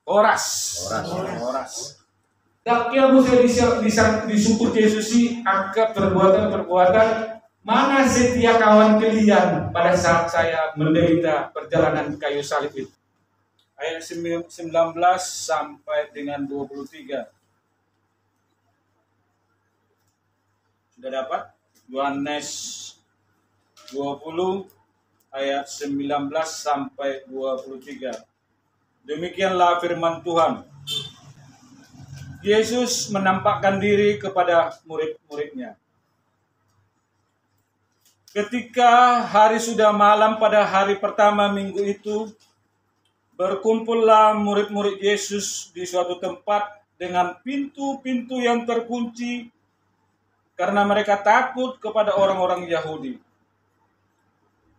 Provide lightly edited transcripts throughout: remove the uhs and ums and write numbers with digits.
Horas. Daknya saya disukur Yesus angkat perbuatan mana setia kawan kalian pada saat saya menderita perjalanan kayu salib itu. Ayat 19 sampai dengan 23. Sudah dapat? Yohanes 20 ayat 19 sampai 23. Demikianlah firman Tuhan. Yesus menampakkan diri kepada murid-muridnya. Ketika hari sudah malam pada hari pertama minggu itu, berkumpullah murid-murid Yesus di suatu tempat dengan pintu-pintu yang terkunci karena mereka takut kepada orang-orang Yahudi.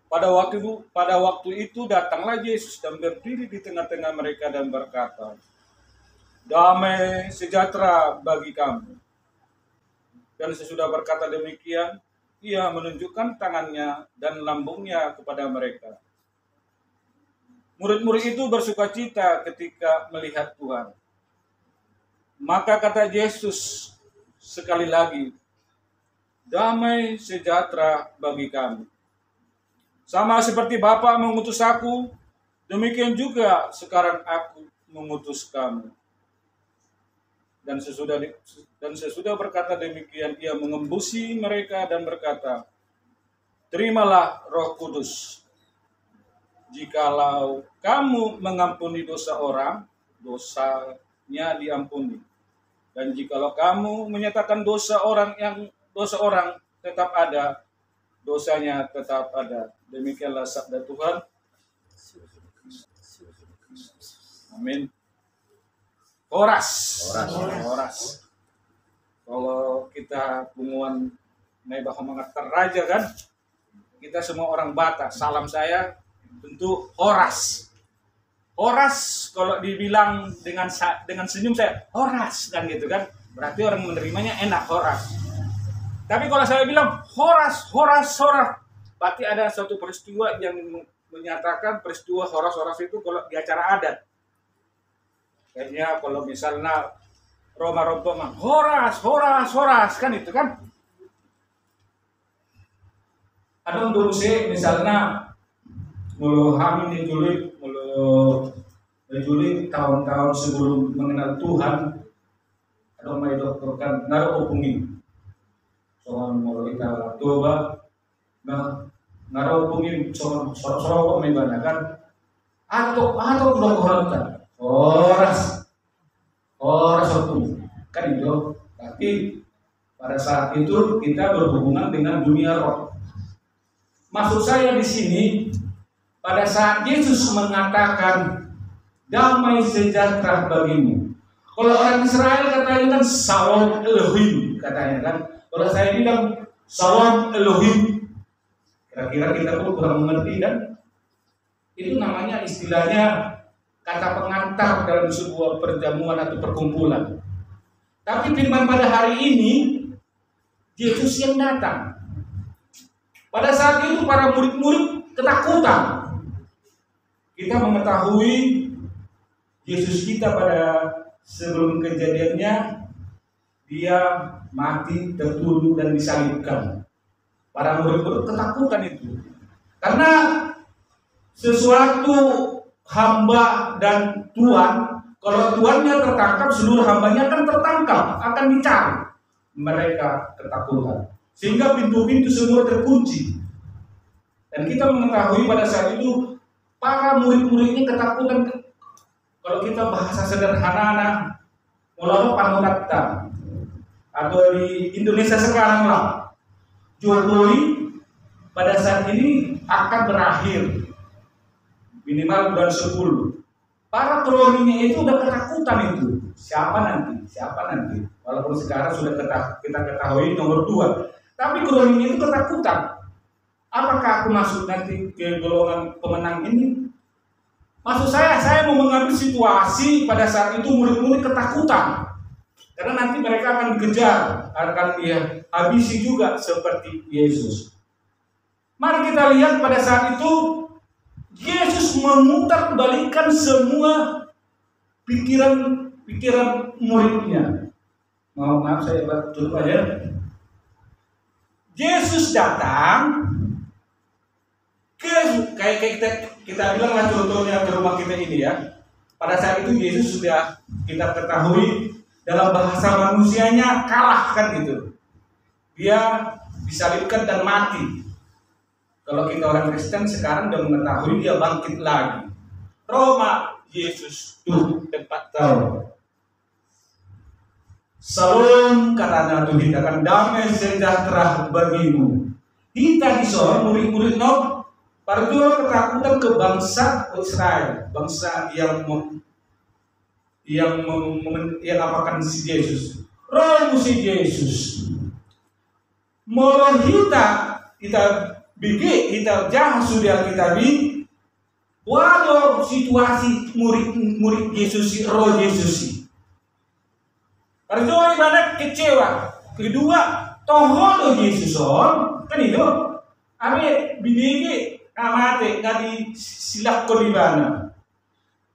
Pada waktu itu datanglah Yesus dan berdiri di tengah-tengah mereka dan berkata, "Damai sejahtera bagi kamu." Dan sesudah berkata demikian, ia menunjukkan tangannya dan lambungnya kepada mereka. Murid-murid itu bersukacita ketika melihat Tuhan. Maka kata Yesus sekali lagi, "Damai sejahtera bagi kamu. Sama seperti Bapa mengutus aku, demikian juga sekarang aku mengutus kamu." Dan sesudah berkata demikian, ia mengembusi mereka dan berkata, "Terimalah Roh Kudus. Jikalau kamu mengampuni dosa orang, dosanya diampuni. Dan jikalau kamu menyatakan dosa orang tetap ada, dosanya tetap ada." Demikianlah sabda Tuhan. Amin. Horas. Kalau kita punguan Naibah Mangatar Raja kan, kita semua orang Batak. Salam saya tentu Horas. Horas kalau dibilang dengan senyum saya Horas kan gitu kan, berarti orang menerimanya enak, Horas. Tapi kalau saya bilang Horas, berarti ada suatu peristiwa yang menyatakan peristiwa Horas itu kalau di acara adat. Kayaknya kalau misalnya Roma Horas kan itu kan. Ada untuk saya misalnya mulu hamil dijulik tahun-tahun sebelum mengenal Tuhan, ada mai dokter kan naruh hubungi. Soal mulu kita coba naruh hubungi soal kok membana kan. Atau udah kohontan. Horas itu kan itu. Tapi pada saat itu kita berhubungan dengan dunia roh. Maksud saya di sini pada saat Yesus mengatakan damai sejahtera bagimu. Kalau orang Israel katanya kan Shalom Elohim katanya kan. Kalau saya bilang Shalom Elohim, kira-kira kita pun kurang mengerti kan? Itu namanya istilahnya kata pengantar dalam sebuah perjamuan atau perkumpulan. Tapi firman pada hari ini, Yesus yang datang. Pada saat itu para murid-murid ketakutan. Kita mengetahui Yesus kita pada sebelum kejadiannya, dia mati, tertuduh dan disalibkan. Para murid-murid ketakutan itu. Karena sesuatu hamba dan Tuhan, kalau Tuannya tertangkap, seluruh hambanya akan tertangkap, akan dicari. Mereka ketakutan, sehingga pintu-pintu semua terkunci. Dan kita mengetahui pada saat itu para murid-muridnya ketakutan. Kalau kita bahasa sederhana, mulai panukata, atau di Indonesia sekarang lah, Jokowi pada saat ini akan berakhir. Minimal bulan 10. Para kroninya itu udah ketakutan itu. Siapa nanti? Walaupun sekarang sudah kita ketahui nomor 2. Tapi kroninya itu ketakutan. Apakah aku masuk nanti ke golongan pemenang ini? Maksud saya mau mengambil situasi pada saat itu murid-murid ketakutan. Karena nanti mereka akan dikejar, akan dia habisi juga seperti Yesus. Mari kita lihat pada saat itu Yesus memutar balikan semua pikiran muridnya. Maaf saya tutup aja. Yesus datang kayak kita bilang lah contohnya ke rumah kita ini ya. Pada saat itu Yesus sudah kita ketahui dalam bahasa manusianya kalah kan gitu. Dia disalibkan dan mati. Kalau kita orang Kristen sekarang sudah mengetahui dia bangkit lagi. Roma Yesus tuh tempat tahu. Salam katanya tuh kita akan damai sejahtera bagimu. Kita disuruh murid-murid no parjual ketakutan ke bangsa Israel, bangsa yang apakan si Yesus. Roh si Yesus. Molo kita bikin kita jangan sudah kita bi. Walau situasi murid Yesus, roh Yesus. Pertama ibadah kecewa, kedua tohon Yesus kan itu. Abi binigi amate ngadi silak ko di mana.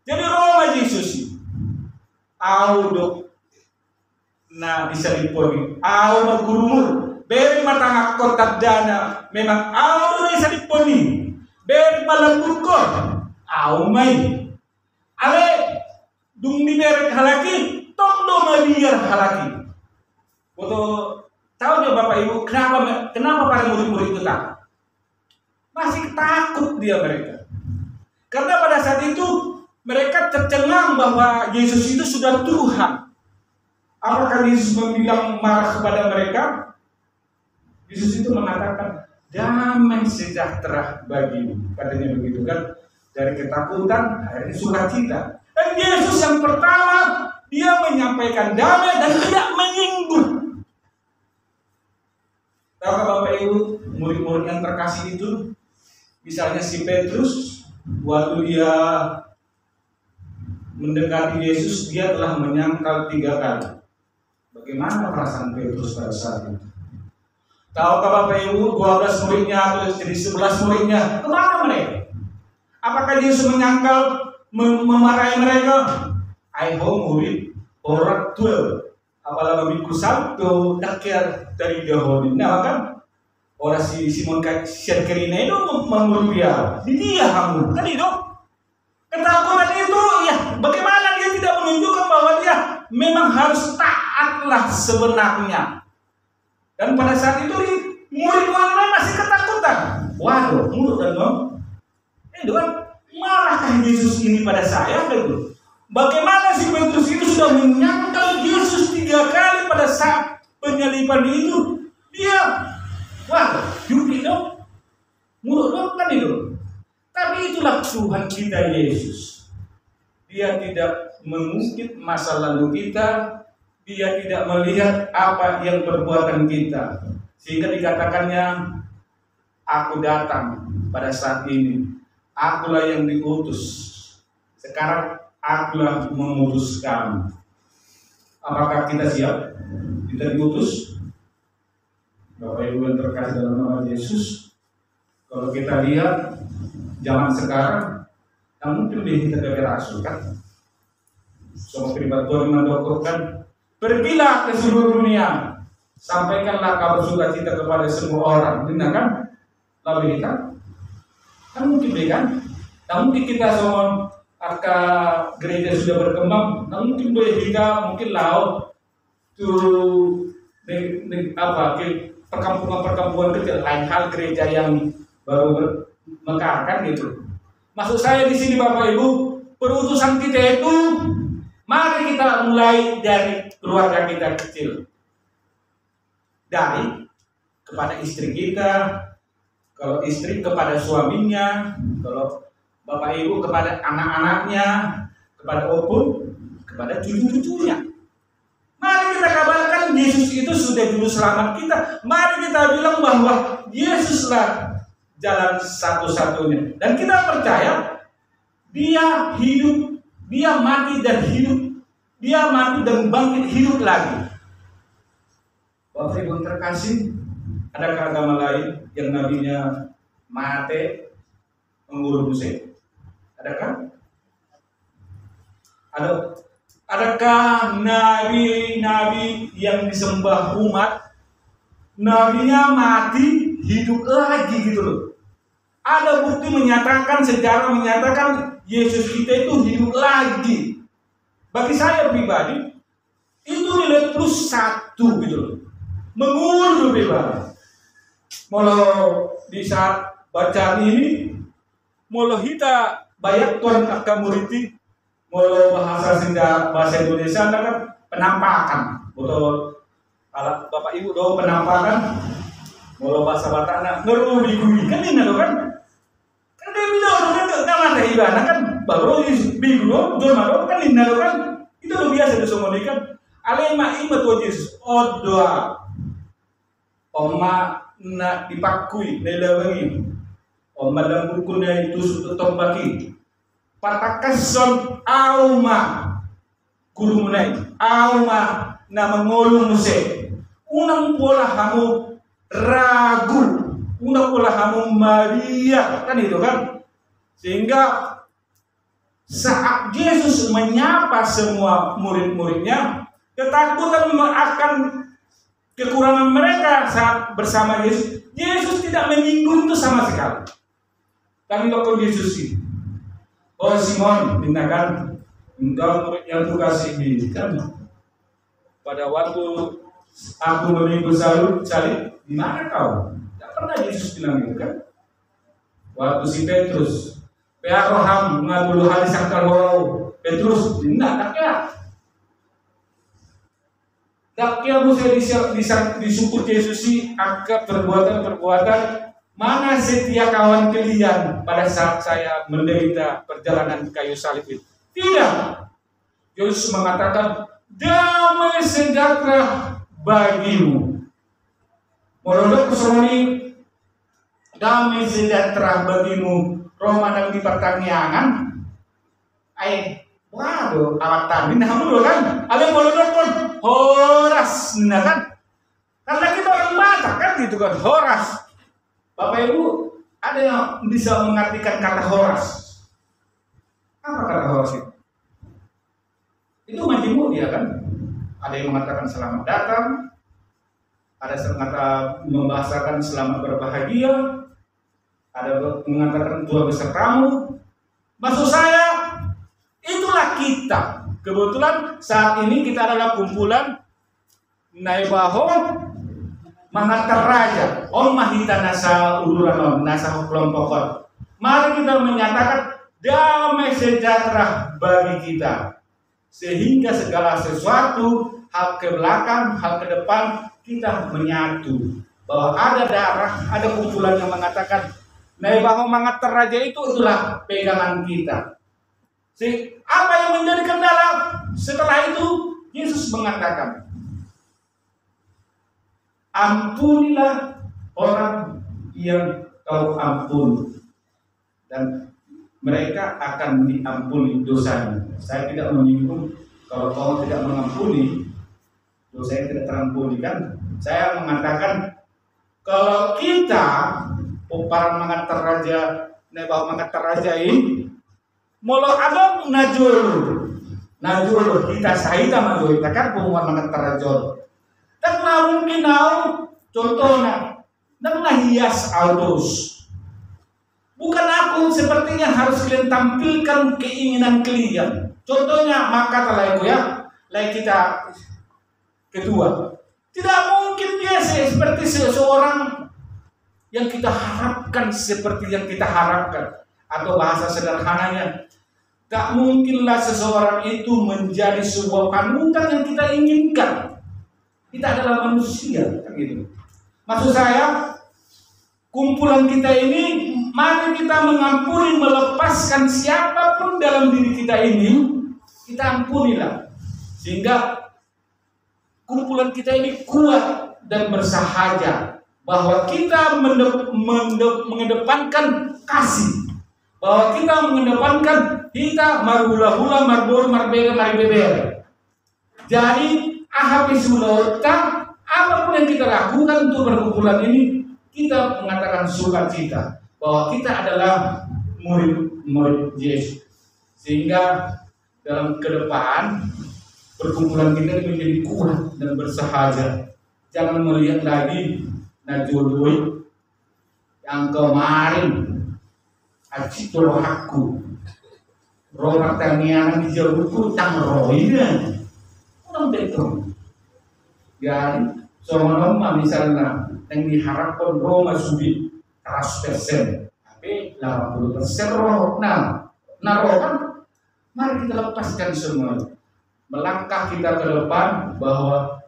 Jadi roh Yesus. Audo na bisa diponi. Au magurumur. Beri matang kotak dana memang au bisa diponi. Beri malambukor. Au mai. Ale dung di beri halaki. Tondo meliar halaki. Foto tahu dia Bapak Ibu kenapa para murid-murid itu takut? Masih takut dia mereka. Karena pada saat itu mereka tercengang bahwa Yesus itu sudah Tuhan. Apakah Yesus bilang marah kepada mereka? Yesus itu mengatakan damai sejahtera bagimu. Katanya begitu kan? Dari ketakutan akhirnya sukacita. Dan Yesus yang pertama dia menyampaikan damai dan tidak menyinggung. Tahukah Bapak Ibu, murid-murid yang terkasih itu, misalnya si Petrus, waktu dia mendekati Yesus, dia telah menyangkal 3 kali. Bagaimana perasaan Petrus pada saat itu? Tahukah Bapak Ibu, 12 muridnya atau jadi 11 muridnya, kemana mereka? Apakah Yesus menyangkal, memarahi mereka? Ayo murid orang tua apalagi minggu Sabtu dakir dari dahulu. Nah kan orang si Simon Sierkerina itu mengurus dia kamu kan itu ketakutan itu ya bagaimana dia tidak menunjukkan bahwa dia memang harus taatlah sebenarnya. Dan pada saat itu murid-murid masih ketakutan. Waduh mulut dan dong itu kan marahkah Yesus ini pada saya gitu. Bagaimana si Petrus itu sudah menyangkal Yesus 3 kali pada saat penyaliban itu. Dia, wah, yuki dong. Mulut dong kan itu. Tapi itulah Tuhan kita Yesus. Dia tidak mengungkit masa lalu kita. Dia tidak melihat apa yang perbuatan kita. Sehingga dikatakannya, aku datang pada saat ini. Akulah yang diutus. Sekarang akulah mengutus kamu. Apakah kita siap? Kita diutus? Bapak Ibu yang terkasih dalam nama Yesus, kalau kita lihat zaman sekarang, mungkin kita dari rasul kan? Sama pribadi mendokterkan, pergilah ke seluruh dunia, sampaikanlah kabar sukacita kepada semua orang. Benar kan? Lalu kita, kan mungkin kan? Mungkin kita semua Aka gereja sudah berkembang, nah mungkin boleh juga mungkin laut tuh ke perkampungan kecil, lain hal gereja yang baru mekarkan gitu. Maksud saya di sini Bapak Ibu, perutusan kita itu mari kita mulai dari keluarga kita kecil, dari kepada istri kita, kalau istri kepada suaminya, kalau Bapak Ibu kepada anak-anaknya, kepada opung, kepada cucu-cucunya. Mari kita kabarkan Yesus itu sudah juru selamat kita. Mari kita bilang bahwa Yesuslah jalan satu-satunya. Dan kita percaya dia hidup, dia mati dan hidup, dia mati dan bangkit hidup lagi. Bapak Ibu terkasih, adakah agama lain yang nabinya mati mengurus Adakah? Adakah nabi-nabi yang disembah umat, nabinya mati, hidup lagi gitu loh? Ada bukti menyatakan, sejarah menyatakan Yesus kita itu hidup lagi. Bagi saya pribadi, itu nilai plus 1 gitu loh. Mengundur pribadi. Kalau di saat bacaan ini, kalau kita banyak tuan akan muriti, kalau bahasa Indonesia kan penampakan, betul. Kalau Bapak Ibu do penampakan, kalau bahasa Batak ngeru bigui kan ini kan? Kan dia bilang kan nama teh ibana kan baru bigu do, jorma kan ini kan? Itu lo biasa disomonikan. Alema ima tuh Yesus, doa, oma na dipakui nelawangi, oma dalam bukunya itu sudah tombaki, patakason auma kurumunai, auma na mengolong muse, unang pola kamu ragu, unang pola kamu Maria, kan itu kan, sehingga saat Yesus menyapa semua murid-muridnya, ketakutan akan kekurangan mereka saat bersama Yesus. Yesus tidak menyinggung itu sama sekali. Kami waktu Yesus sih, oh Simon, mintakan engkau murid yang tukasih ini kan. Pada waktu aku memikul salib, di mana kau? Tidak pernah Yesus bilang itu kan. Waktu si Petrus, Pearoham mengadulu hadis akal Petrus, tidak ya. Daknya saya disukur Yesus sih akan perbuatan-perbuatan mana setia kawan kalian pada saat saya menderita perjalanan kayu salib itu. Tidak. Yesus mengatakan damai sejahtera bagimu. Menurut Kusoni damai sejahtera bagimu. Roma dan di pertanian. Waduh, awak tadi namun kan, ada yang pun horas, nah kan? Karena kita orang Batak kan gitu kan, horas. Bapak Ibu, ada yang bisa mengartikan kata horas? Apa kata horas itu? Itu majemuk dia kan? Ada yang mengatakan selamat datang, ada yang membahasakan selamat berbahagia, ada mengatakan Tuhan besertamu. Maksud saya, itulah kita. Kebetulan saat ini kita adalah kumpulan Naibaho Mangatar Raja Om Mahita Nasa Uluran Nasa Kelompokon. Mari kita menyatakan damai sejahtera bagi kita, sehingga segala sesuatu, hal ke belakang, hal ke depan, kita menyatu. Bahwa ada darah, ada kumpulan yang mengatakan Naibaho Mangatar Raja itu itulah pegangan kita. Apa yang menjadi kendala? Setelah itu Yesus mengatakan, ampunilah orang yang kau ampuni, dan mereka akan diampuni dosanya. Saya tidak menyinggung kalau kau tidak mengampuni, dosanya tidak terampuni kan. Saya mengatakan kalau kita para mengantar raja, Naibaho mengantar raja ini molo adong najul kita sahita majul kita kan pengumuman mengantar rajol. Tak mungkin contohnya dan hias autos. Bukan aku sepertinya harus kalian tampilkan keinginan kalian. Contohnya maka talaiku ya, lai kita kedua. Tidak mungkin dia seperti seseorang yang kita harapkan seperti yang kita harapkan. Atau bahasa sederhananya, tak mungkinlah seseorang itu menjadi sebuah panutan yang kita inginkan. Kita adalah manusia, kan gitu. Maksud saya, kumpulan kita ini, mari kita mengampuni, melepaskan siapapun dalam diri kita ini, kita ampunilah. Sehingga kumpulan kita ini kuat dan bersahaja. Bahwa kita mengedepankan kasih. Bahwa kita mengedepankan kita marhula-hula, marbor, marbega, maribeber. Jadi ahapis hulota, apapun yang kita lakukan untuk perkumpulan ini, kita mengatakan sukacita bahwa kita adalah murid-murid Yesus. Sehingga dalam ke depan perkumpulan kita ini menjadi kuat dan bersahaja. Jangan melihat lagi najului yang kemarin aci tolo aku roh pertanian di jauh utang roh ini orang betul dan seorang misalnya yang diharapkan roh masuk 100%, tapi 80% roh. Nah roh kan mari kita lepaskan semua, melangkah kita ke depan bahwa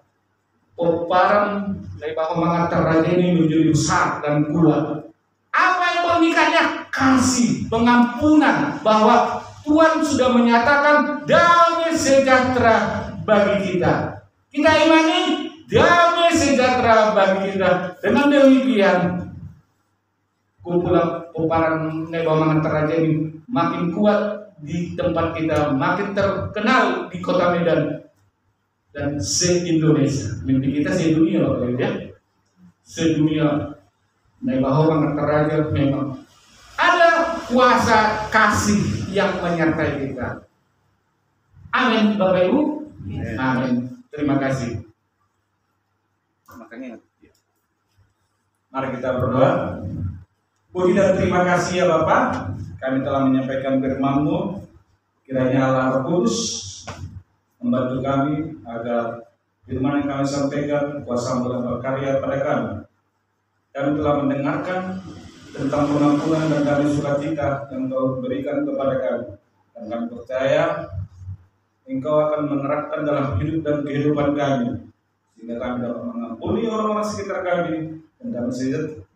komparan dari bahwa mengantar raja ini menjadi besar dan kuat. Apa yang pemikannya? Kasih, pengampunan, bahwa Tuhan sudah menyatakan damai sejahtera bagi kita. Kita imani damai sejahtera bagi kita. Dengan demikian kumpulan komparan dari bahwa mengantar raja ini makin kuat di tempat kita, makin terkenal di kota Medan dan se-Indonesia. Mimpi kita se-dunia loh ya. Se-dunia. Nah, bahwa mengantar raja memang ada kuasa kasih yang menyertai kita. Amin, Bapak Ibu. Amin. Terima kasih. Makanya, mari kita berdoa. Puji dan terima kasih ya Bapak. Kami telah menyampaikan firman-Mu. Kiranya Allah Roh Kudus membantu kami agar firman yang kami sampaikan kuasa-Mu dalam berkarya pada kami. Kami telah mendengarkan tentang pengampunan dan damai sukacita yang Kau berikan kepada kami. Dan kami percaya Engkau akan menerapkan dalam hidup dan kehidupan kami, sehingga kami dapat mengampuni orang-orang sekitar kami dan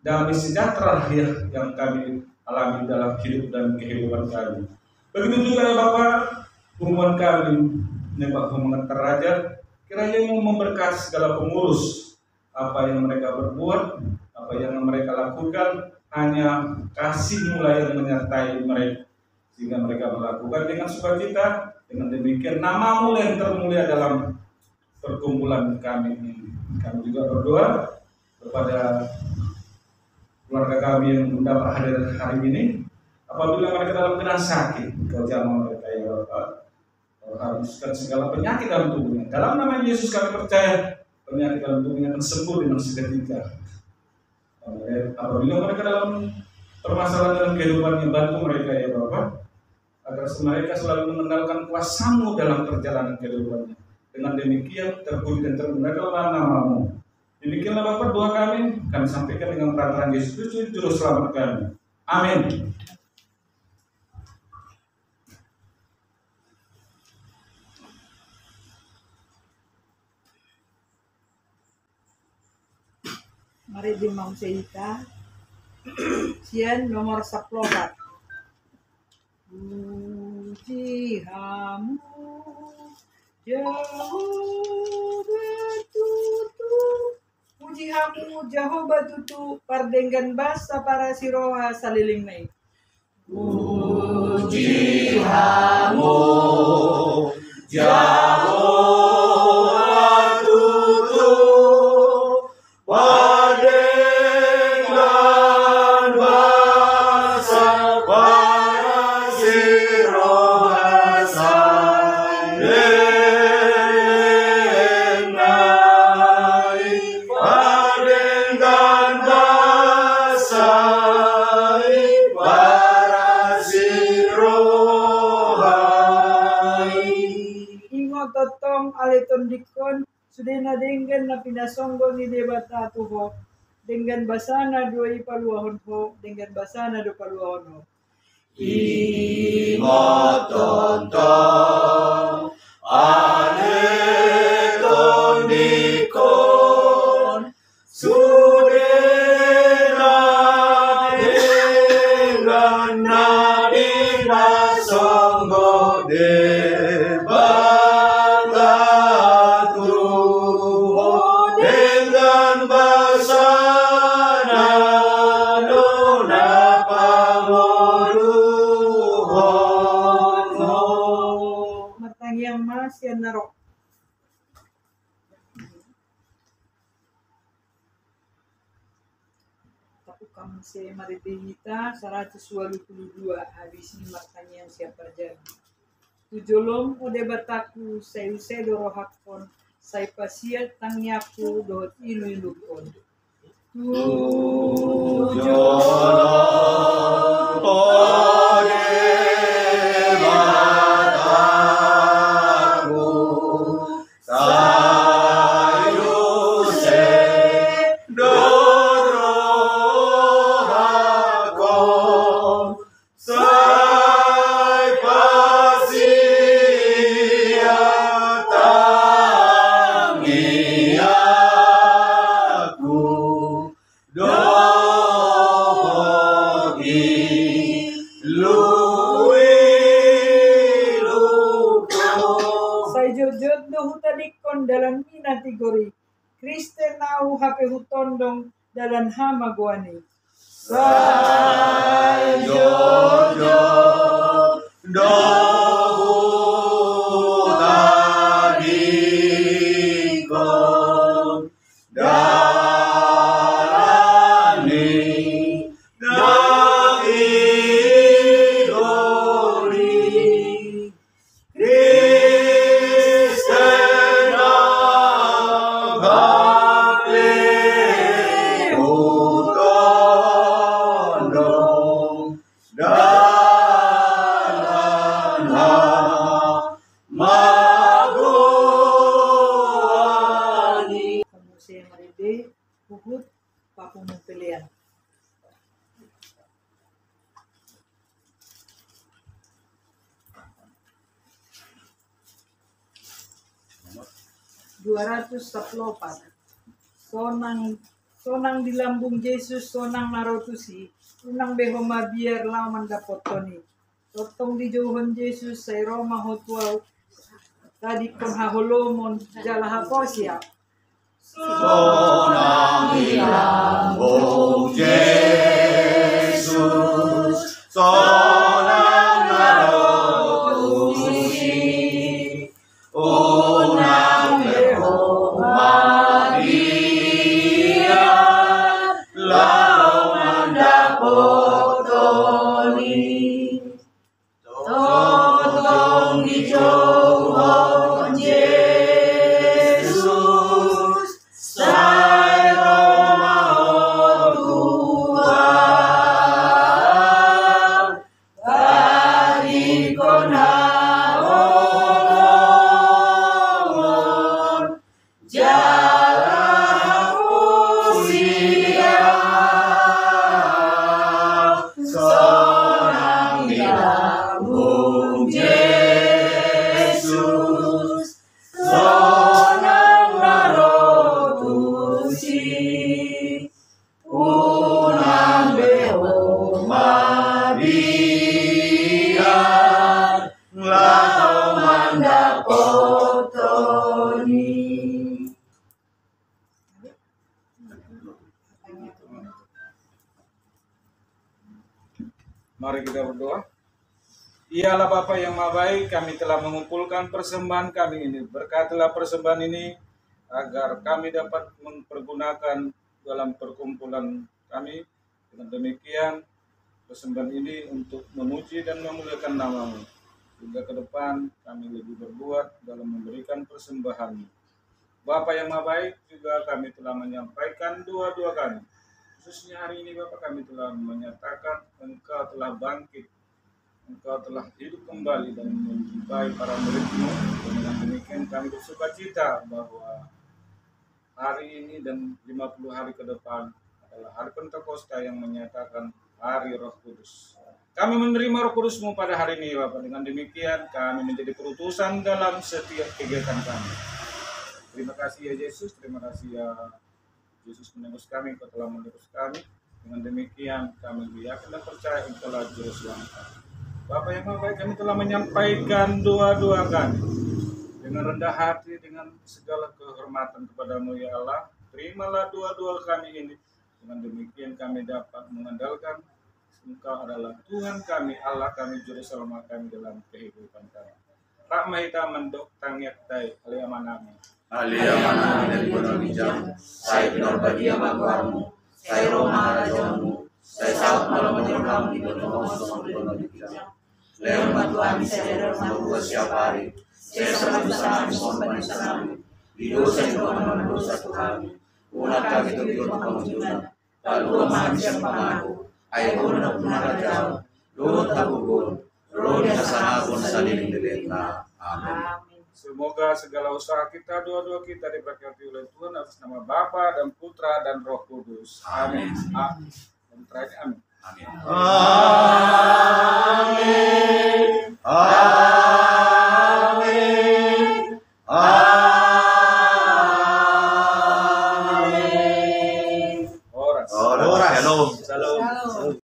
damai sejahtera yang kami alami dalam hidup dan kehidupan kami. Begitu juga ya Bapak, hubungan kami dengan mengantar raja, kiranya memberkati segala pengurus, apa yang mereka berbuat, apa yang mereka lakukan, hanya kasih mulai yang menyertai mereka, sehingga mereka melakukan dengan sukacita. Dengan demikian nama-Mu yang termulia dalam perkumpulan kami ini. Kami juga berdoa kepada keluarga kami yang undang hadir hari ini, apabila mereka dalam keadaan sakit, Kau jamah mereka ya Bapak, Kau habiskan segala penyakit dalam tubuhnya. Dalam nama Yesus kami percaya penyakit dalam tubuhnya akan sembuh dengan seketika. Apabila mereka dalam permasalahan dalam kehidupannya, bantu mereka ya Bapak, agar mereka selalu mengenalkan kuasa-Mu dalam perjalanan kehidupannya. Dengan demikian terpuji dan termuliakanlah nama-Mu. Demikianlah Bapak doa kami sampaikan dengan perantaraan Yesus Kristus Juru Selamat kami. Amin. Mari dimang seita sian nomor 10. Puji Hamu jauh betutu, puji Hamu jauh betutu, pardenggan basa para siroha saliling naik. Puji Hamu jauh Dikon sudah dengan na pinasonggo ni debata tuho dengan basana dua ipaluahon ho dengan basana do paluahon ho. Imotontong aneton dikon sudah dengan nadi nasonggo deba Naro. Tapukang si Maridita 122 habis ini makanya siapa jadi. Tujolom o debataku say usedo rohakon say pasiat tangyaku dohot ilulukon. Dalam minatigori Kristen nau hape hutondong dalam hama guani. Jojo dohu tadiko dalani naigori Kristen agape hutondong dalam maguani. Kamu saya maride uhut papumumpilian. Sonang di lambung Yesus, sonang narotusi, unang behoma biar laman dapotoni. Totong di jauhan Yesus, say Roma hotwal, tadi kon haholomon, jalaha posya. Sonang di lambung Yesus, sonang narotusi, unang behoma biar laman dapotoni. Totong di jauhan Yesus, say Roma hotwal, tadi kon haholomon, jalaha posya. Sonang di lambung Yesus, sonang narotusi, unang behoma biar laman dapotoni. Mari kita berdoa. Ialah Bapa yang Maha Baik, kami telah mengumpulkan persembahan kami ini. Berkatilah persembahan ini agar kami dapat mempergunakan dalam perkumpulan kami. Dengan demikian, persembahan ini untuk memuji dan memuliakan nama-Mu. Hingga ke depan kami lebih berbuat dalam memberikan persembahan. Bapa yang Maha Baik, juga kami telah menyampaikan doa-doa kami. Khususnya hari ini Bapak, kami telah menyatakan Engkau telah bangkit, Engkau telah hidup kembali dan menjumpai para murid-Mu. Dengan demikian kami bersuka cita bahwa hari ini dan 50 hari ke depan adalah hari Pentakosta yang menyatakan hari Roh Kudus. Kami menerima Roh Kudus-Mu pada hari ini Bapak. Dengan demikian kami menjadi perutusan dalam setiap kegiatan kami. Terima kasih ya Yesus, terima kasih ya Yesus menebus kami, Engkau telah menebus kami. Dengan demikian kami yakin dan percaya Engkau adalah Juru Selamat kami. Bapa yang Maha Baik, kami telah menyampaikan doa-doa kami dengan rendah hati, dengan segala kehormatan kepada-Mu ya Allah. Terimalah doa-doa kami ini. Dengan demikian kami dapat mengandalkan Engkau adalah Tuhan kami, Allah kami, Juru Selamat kami dalam kehidupan kami. Rahmahita mendok tangiat dai aliamanami. Aliamana dari Bononijam, saya benar bagi amamu, saya Roma rajamu, saya saat malam menjelang di Bononijam, Leon bantu saya dalam membuat setiap hari. Saya selalu bersama mohon bantu kami. Di dosa yang doa dosa Tuhan. Ulat kami itu kamu juga. Lalu manusia pamaku. Ayo nak punah jauh. Doa tak gugur. Roh dan sana pun saling dilena. Amin. Semoga segala usaha kita, doa-doa kita diberkati oleh Tuhan atas nama Bapa dan Putra dan Roh Kudus. Amin. Amin. Dan terakhir, amin. Amin. Amin. Amin.